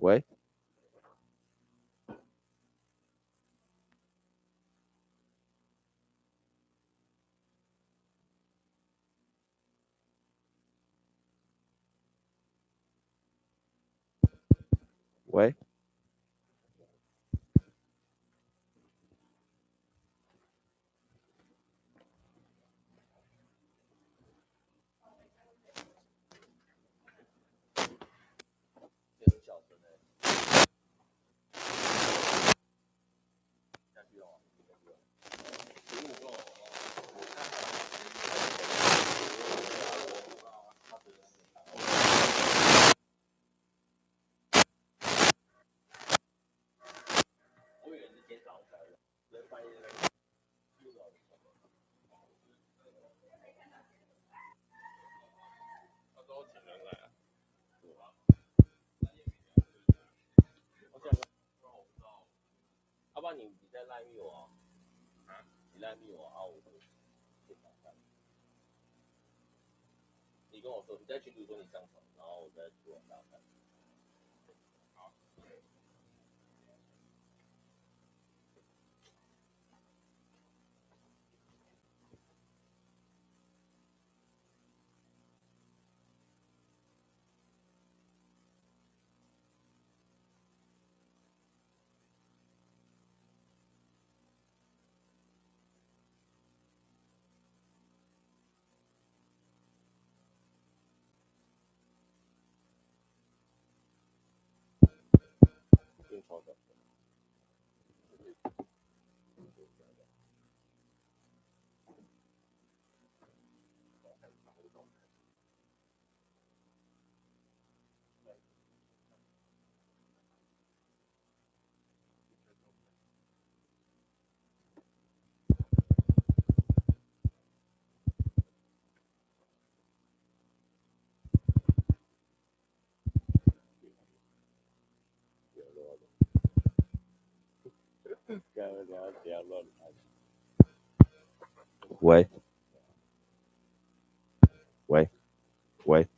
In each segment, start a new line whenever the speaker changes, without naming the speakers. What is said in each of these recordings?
喂，喂，要不然你在赖密我啊？你赖密我啊？我去找看。你跟我说你在群组说你上传，然后我再去网上看。好。变超的。喂，喂，喂，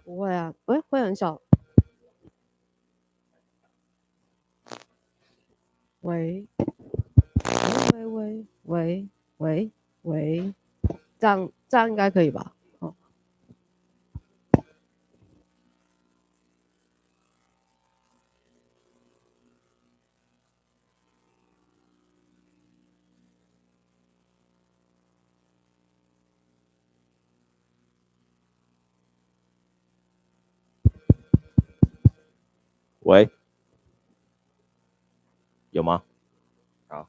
不会啊，会很小。喂喂喂喂喂喂，这样应该可以吧？哦，
喂，有吗？好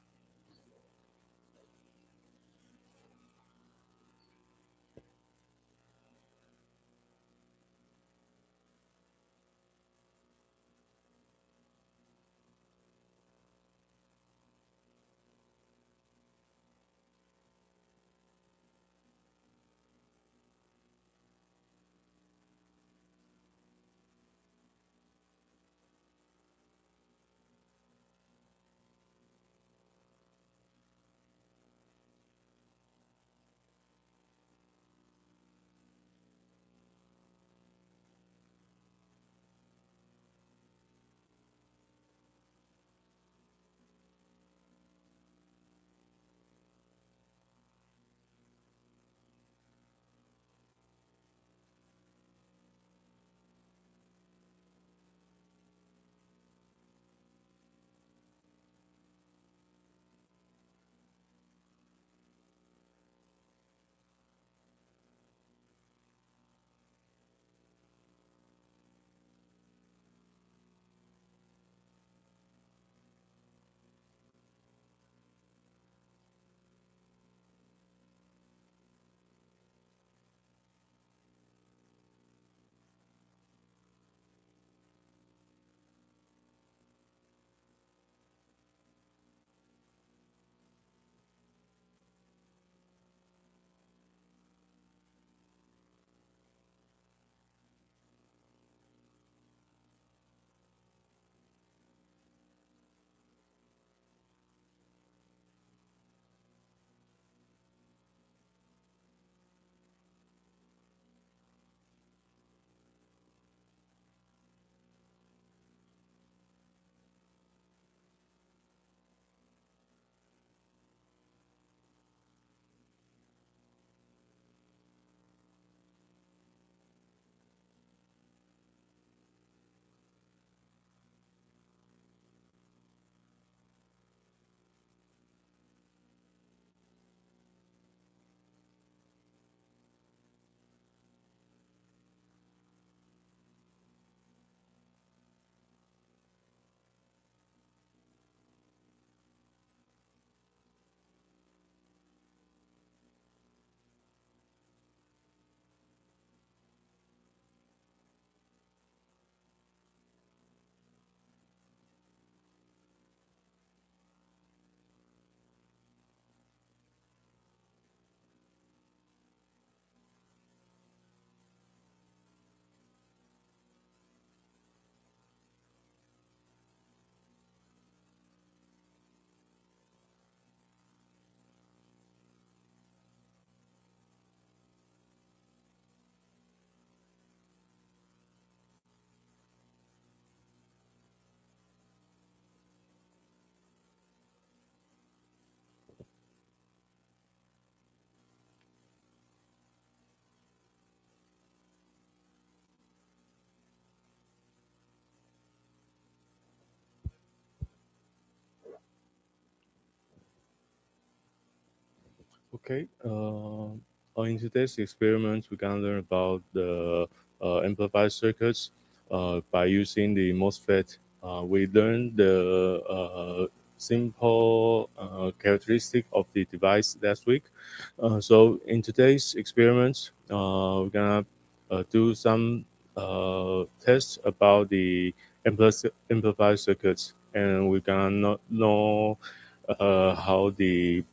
，Okay.
In today's experiment, we're gonna learn about the amplified circuits by using the MOSFET. We learned the simple characteristic of the device last week. So in today's experiment, we're gonna do some tests about the amplified circuits, and we're gonna not know how the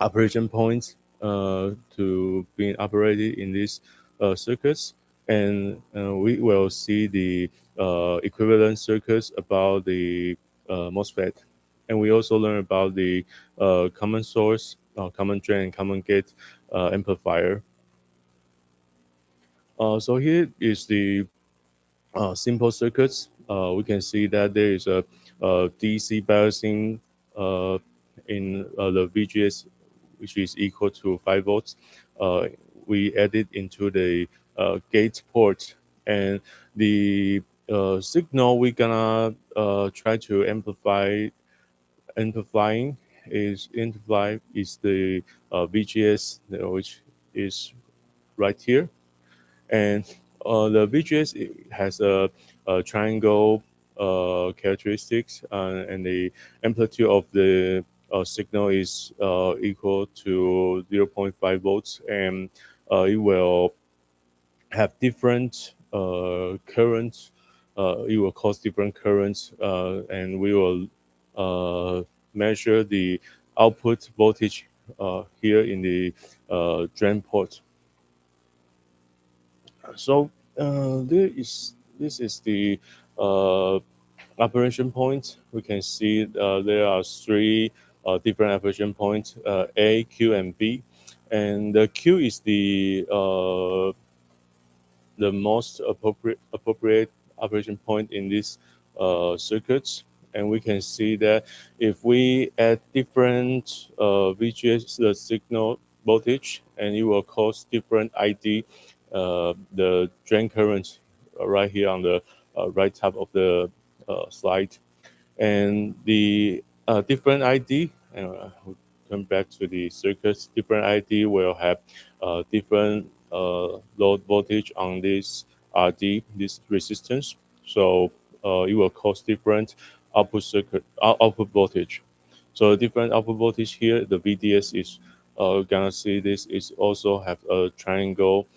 operation points to being operated in these circuits, and we will see the equivalent circuits about the MOSFET, and we also learn about the common source, common drain, common gate amplifier. So here is the simple circuits. We can see that there is a DC biasing in the VGS, which is equal to 5 volts. We add it into the gate port, and the signal we're gonna try to amplify is the VGS, which is right here, and the VGS has a triangle characteristics, and the amplitude of the signal is equal to 0.5 volts, and it will have different currents. It will cause different currents, and we will measure the output voltage here in the drain port. So this is the operation point. We can see there are three different operation points: A, Q, and B. And the Q is the most appropriate operation point in these circuits. And we can see that if we add different VGS the signal voltage, and it will cause different ID, the drain current right here on the right top of the slide, and the different ID. We'll come back to the circuits. Different ID will have different load voltage on this RD, this resistance. So it will cause different output voltage. So different output voltage here, the VDS is gonna see this is also have a triangle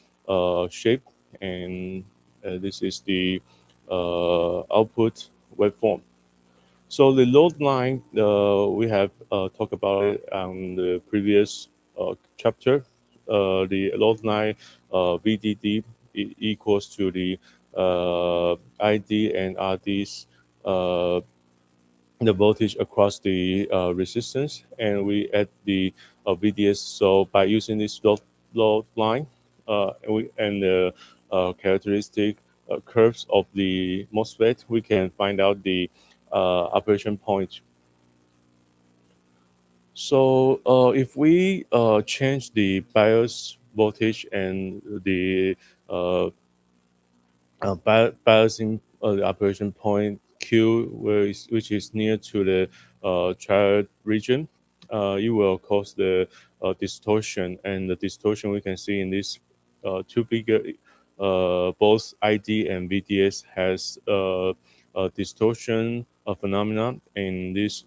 shape, and this is the output waveform. So the load line, we have talked about it on the previous chapter. The load line VDD equals to the ID and RD's the voltage across the resistance, and we add the VDS. So by using this load line and the characteristic curves of the MOSFET, we can find out the operation point. So if we change the bias voltage and the biasing the operation point Q, which is near to the triad region, it will cause the distortion, and the distortion we can see in this two figure, both ID and VDS has a distortion phenomena in this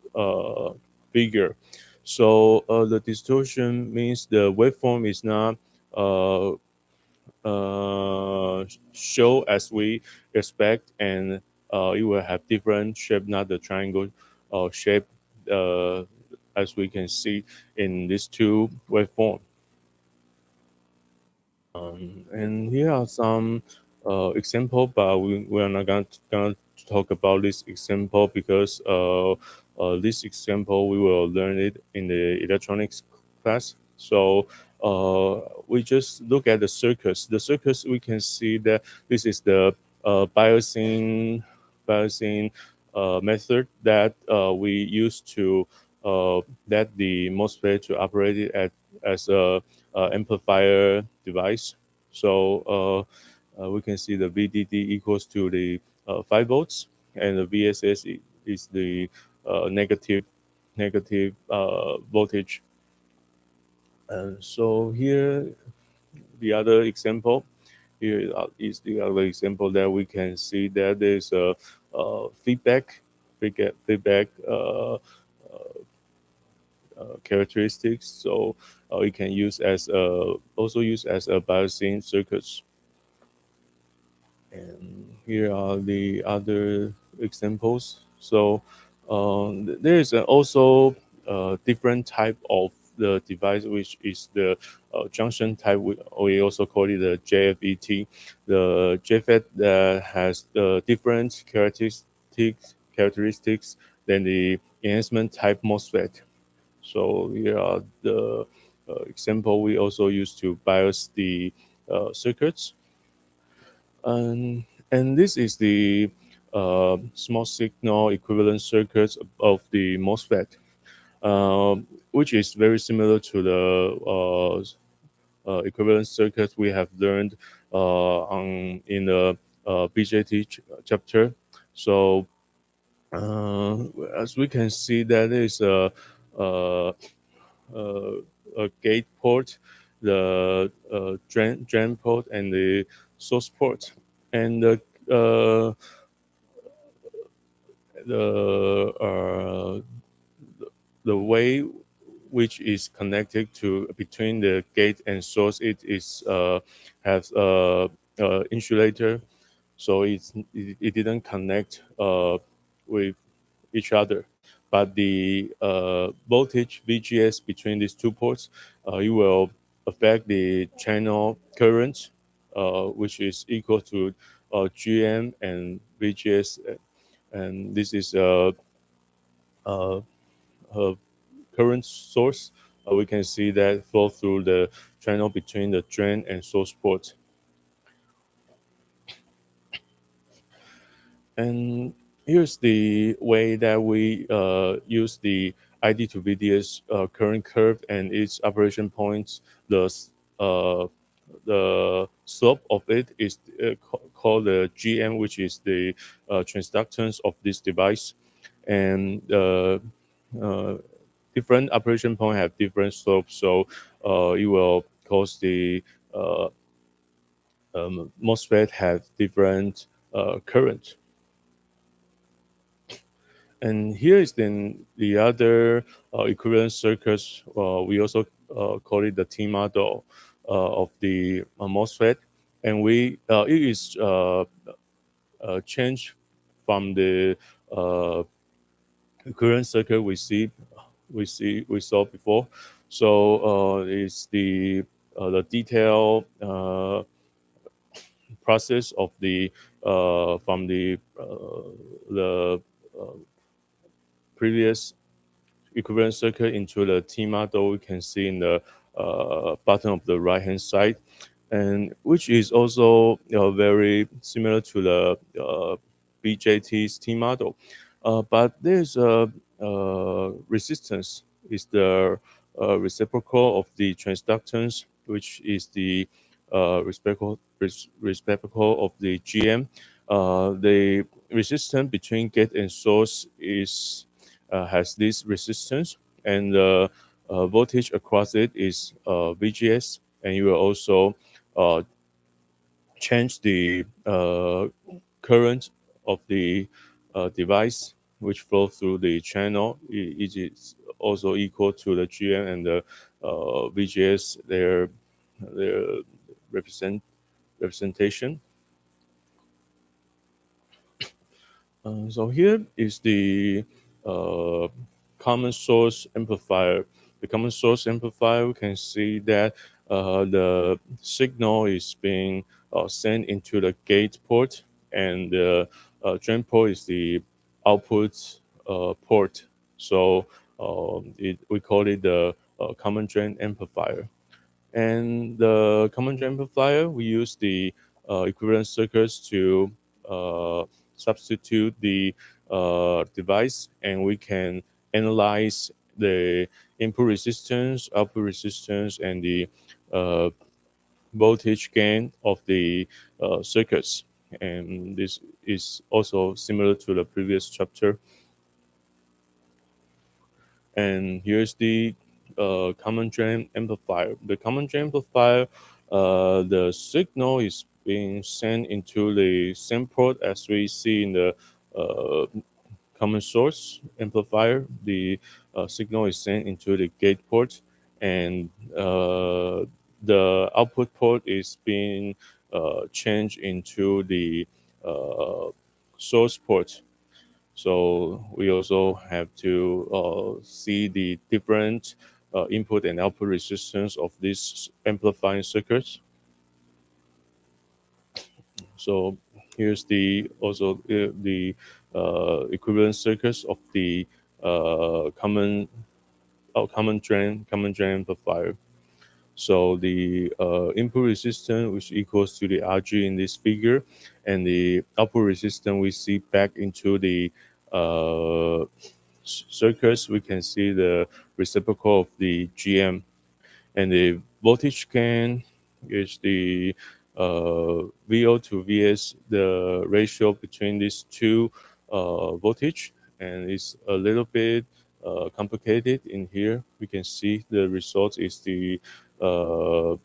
figure. So the distortion means the waveform is not show as we expect, and it will have different shape, not the triangle shape, as we can see in these two waveform. And here are some example, but we are not gonna talk about this example because this example we will learn it in the electronics class. So we just look at the circuits. The circuits, we can see that this is the biasing method that we use to let the MOSFET to operate it as a amplifier device. So we can see the VDD equals to the 5 volts, and the VSS is the negative voltage. And so here, the other example, here is the other example that we can see that there's a feedback characteristics. So we can use as also use as a biasing circuits. And here are the other examples. So there is also different type of the device, which is the junction type. We also call it the JFET. The JFET has the different characteristics than the enhancement type MOSFET. So here are the example we also use to bias the circuits. And this is the small signal equivalent circuit of the MOSFET, which is very similar to the equivalent circuit we have learned in the BJT chapter. So as we can see, that is uh, a gate port, the drain port, and the source port, and the the way which is connected to between the gate and source, it is has a insulator, so it didn't connect with each other. But the voltage VGS between these two ports, it will affect the channel current, which is equal to GM and VGS, and this is a current source. We can see that flow through the channel between the drain and source port. And here's the way that we use the ID to VDS current curve and its operation points. Uh, the slope of it is called the GM, which is the transductance of this device. And different operation point have different slopes, so it will cause the MOSFET have different current. And here is then the other equivalent circuits. We also call it the T model of the MOSFET, and it is changed from the current circuit we saw before. So it's the detailed process of the from the previous equivalent circuit into the T model. We can see in the bottom of the right hand side, and which is also very similar to the BJT's T model. But there's a resistance is the reciprocal of the transductance, which is the reciprocal of the GM. The resistance between gate and source is has this resistance, and the voltage across it is VGS, and you will also change the current of the device which flow through the channel. It is also equal to the GM and the VGS, their representation. So here is the common source amplifier. The common source amplifier, we can see that the signal is being sent into the gate port, and the drain port is the output port. So we call it the common drain amplifier. And the common drain amplifier, we use the equivalent circuits to substitute the device, and we can analyze the input resistance, output resistance, and the voltage gain of the circuits. And this is also similar to the previous chapter. And here's the common drain amplifier. The common drain amplifier, the signal is being sent into the same port as we see in the common source amplifier. The signal is sent into the gate port, and the output port is being changed into the source port. So we also have to see the different input and output resistance of these amplifying circuits. So here's the also the equivalent circuits of the common drain amplifier. So the input resistance, which equals to the RG in this figure, and the output resistance we see back into the circuits, we can see the reciprocal of the GM. And the voltage gain is the VO to VS, the ratio between these two voltage, and it's a little bit complicated in here. We can see the result is uh,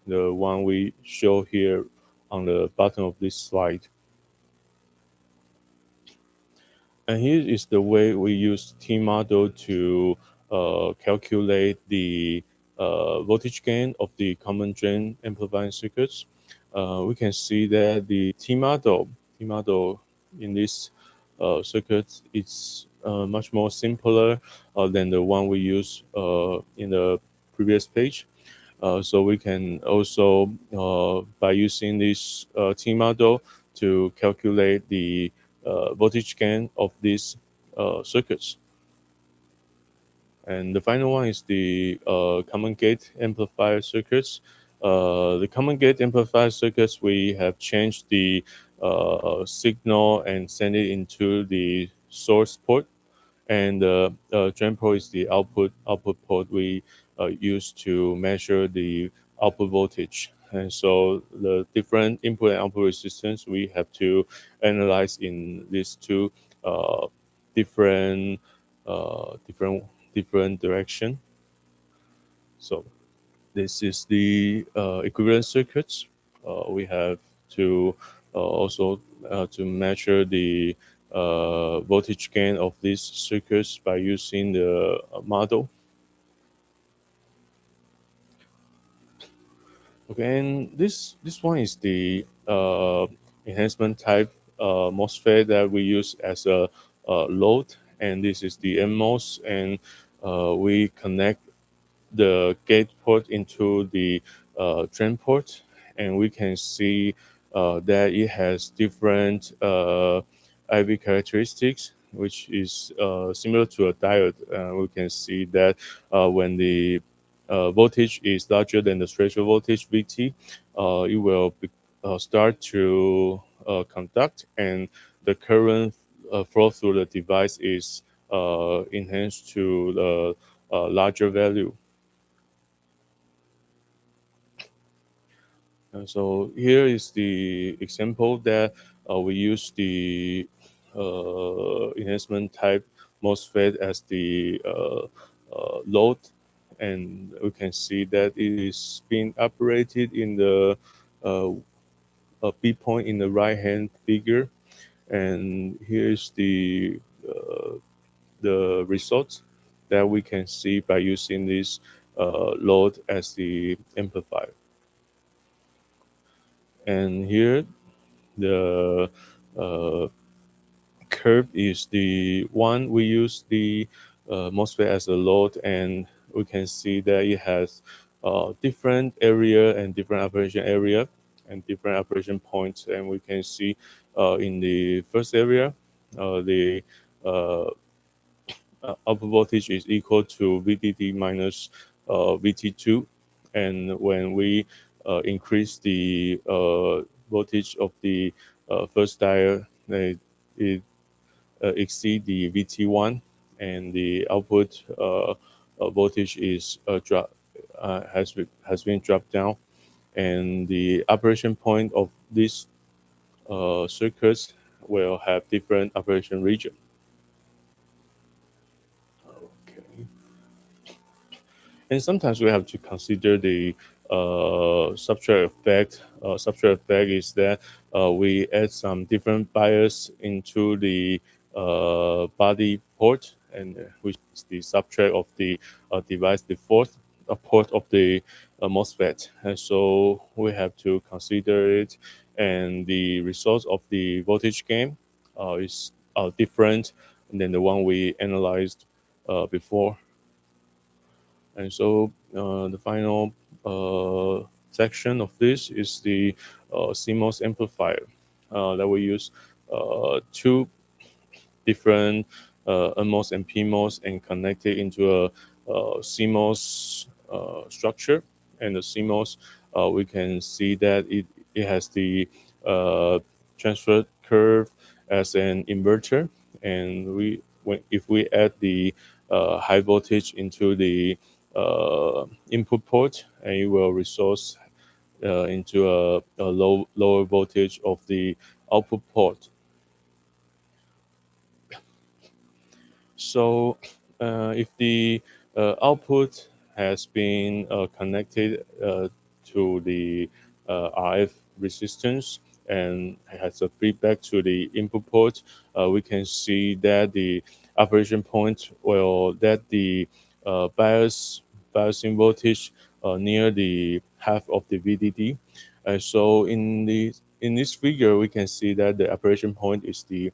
the one we show here on the bottom of this slide. And here is the way we use T model to calculate the voltage gain of the common drain amplifying circuits. We can see that the T model in this circuit is much more simpler than the one we use in the previous page. So we can also, by using this T model, to calculate the voltage gain of these circuits. And the final one is the common gate amplifier circuits. The common gate amplifier circuits, we have changed the signal and send it into the source port, and the drain port is the output port we use to measure the output voltage. And so the different input and output resistance we have to analyze in these two uh, different different direction. So this is the equivalent circuits. We have to also to measure the voltage gain of these circuits by using the model. Okay, and this one is the enhancement type MOSFET that we use as a load, and this is the NMOS, and we connect the gate port into the drain port, and we can see that it has different IV characteristics, which is similar to a diode. We can see that when the voltage is larger than the threshold voltage VT, it will start to conduct, and the current flow through the device is enhanced to the larger value. And so here is the example that we use the enhancement type MOSFET as the load, and we can see that it is being operated in the B point in the right hand figure, and here is the results that we can see by using this load as the amplifier. And here the curve is the one we use the MOSFET as a load, and we can see that it has different area and different operation area and different operation points. And we can see in the first area, the output voltage is equal to VDD minus VT2, and when we increase the voltage of the first diode, it exceed the VT1, and the output voltage is has been dropped down, and the operation point of these circuits will have different operation region. Okay. And sometimes we have to consider the substrate effect. Substrate effect is that we add some different bias into the body port, and which is the substrate of the device, the fourth port of the MOSFET. And so we have to consider it, and the result of the voltage gain is different than the one we analyzed before. And so the final section of this is the CMOS amplifier that we use two different NMOS and PMOS and connect it into a CMOS structure. and the CMOS, we can see that it has the transfer curve as an inverter, and if we add the high voltage into the input port, and it will result into a lower voltage of the output port. So if the output has been connected to the RF resistance and has a feedback to the input port, we can see that the operation point will that the biasing voltage near the half of the VDD. So in this figure, we can see that the operation point is the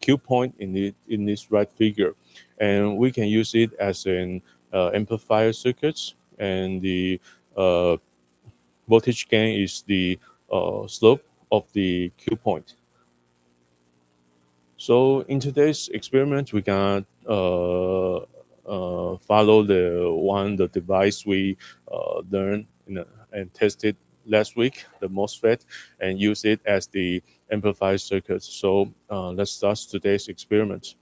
Q point in this right figure, and we can use it as an amplifier circuit, and the voltage gain is the slope of the Q point. So in today's experiment, we can follow the device we learned and tested last week, the MOSFET, and use it as the amplifier circuit. So let's start today's experiment.